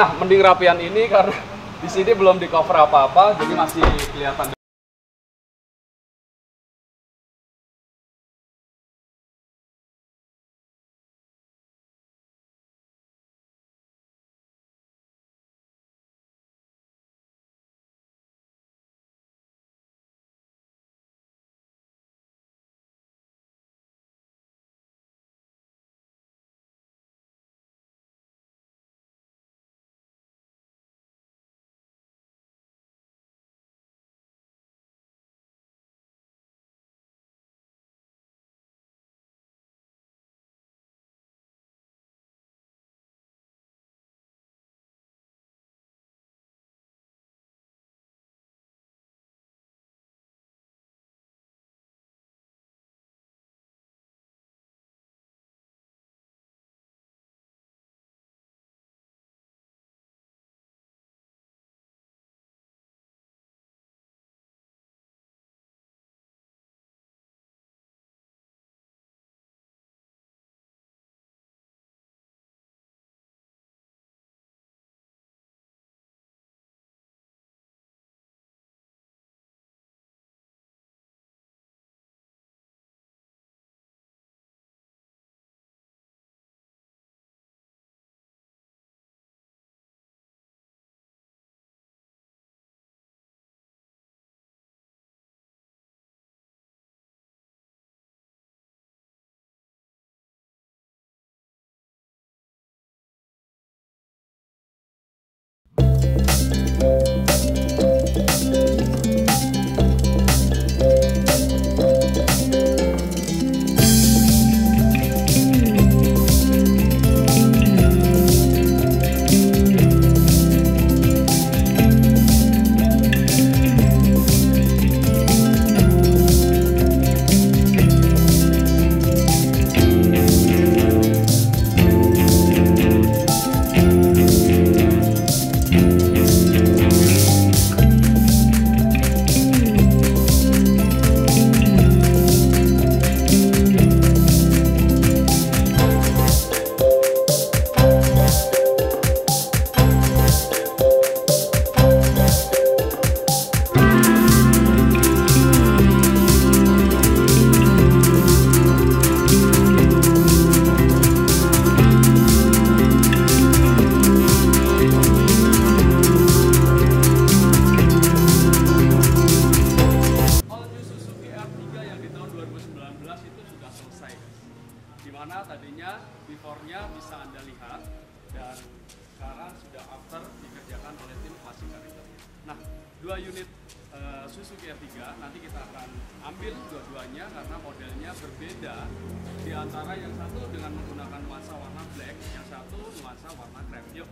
Nah, mending rapian ini karena di sini belum di cover apa-apa, jadi masih kelihatan. Dimana tadinya before-nya bisa Anda lihat dan sekarang sudah after dikerjakan oleh tim fasilitas. Nah, 2 unit Suzuki Ertiga nanti kita akan ambil dua-duanya karena modelnya berbeda, di antara yang satu dengan menggunakan nuansa warna black, yang satu nuansa warna krem. Yuk.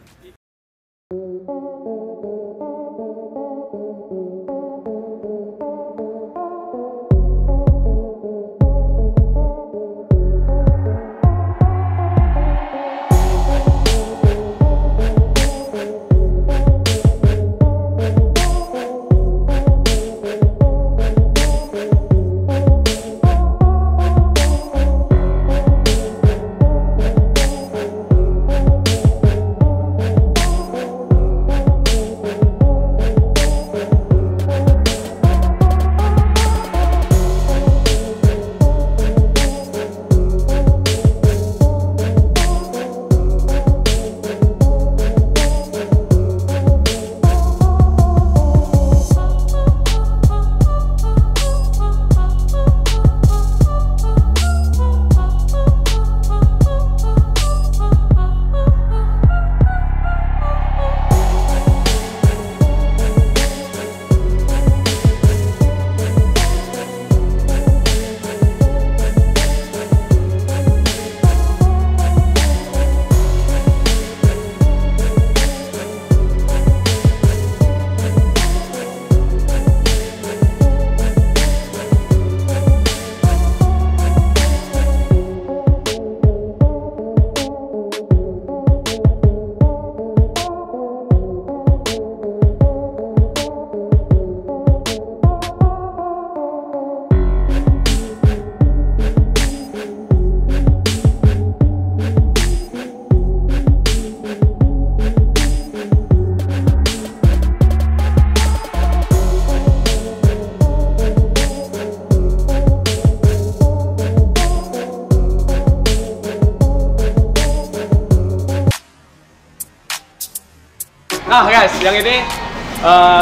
Nah guys, yang ini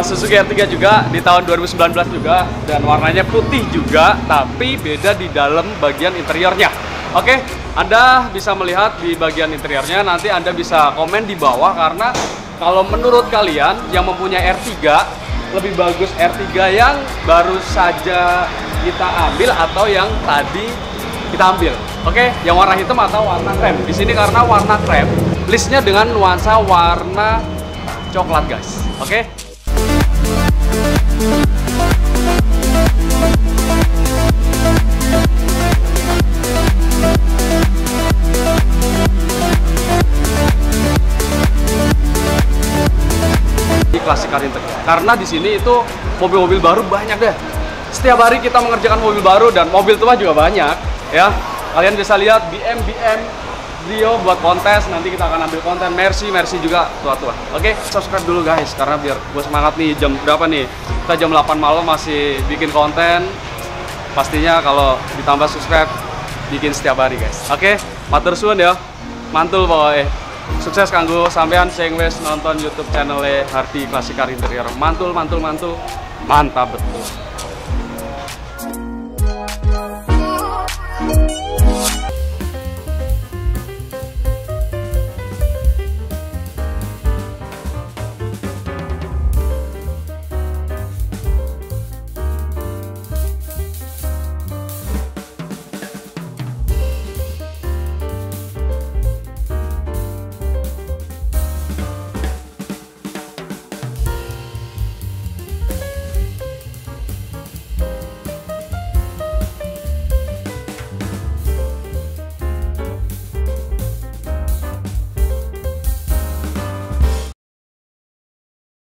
Suzuki Ertiga juga di tahun 2019 juga, dan warnanya putih juga, tapi beda di dalam bagian interiornya. Oke, Anda bisa melihat di bagian interiornya, nanti Anda bisa komen di bawah, karena kalau menurut kalian yang mempunyai Ertiga, lebih bagus Ertiga yang baru saja kita ambil atau yang tadi kita ambil. Oke, yang warna hitam atau warna krem. Di sini karena warna krem, listnya dengan nuansa warna coklat guys. Oke. Di klasikan interior. Karena di sini itu mobil-mobil baru banyak deh. Setiap hari kita mengerjakan mobil baru dan mobil tua juga banyak ya. Kalian bisa lihat BM Brio buat kontes, nanti kita akan ambil konten. Mercy juga tua-tua. Oke, subscribe dulu guys, karena biar gue semangat nih. Jam berapa nih? Kita jam 8 malam masih bikin konten. Pastinya kalau ditambah subscribe, bikin setiap hari guys. Oke, matur suwun ya. Mantul pokoknya. Sukses kanggo sampean sing wis nonton YouTube channel Hardi Klasikar Interior. Mantul. Mantap betul.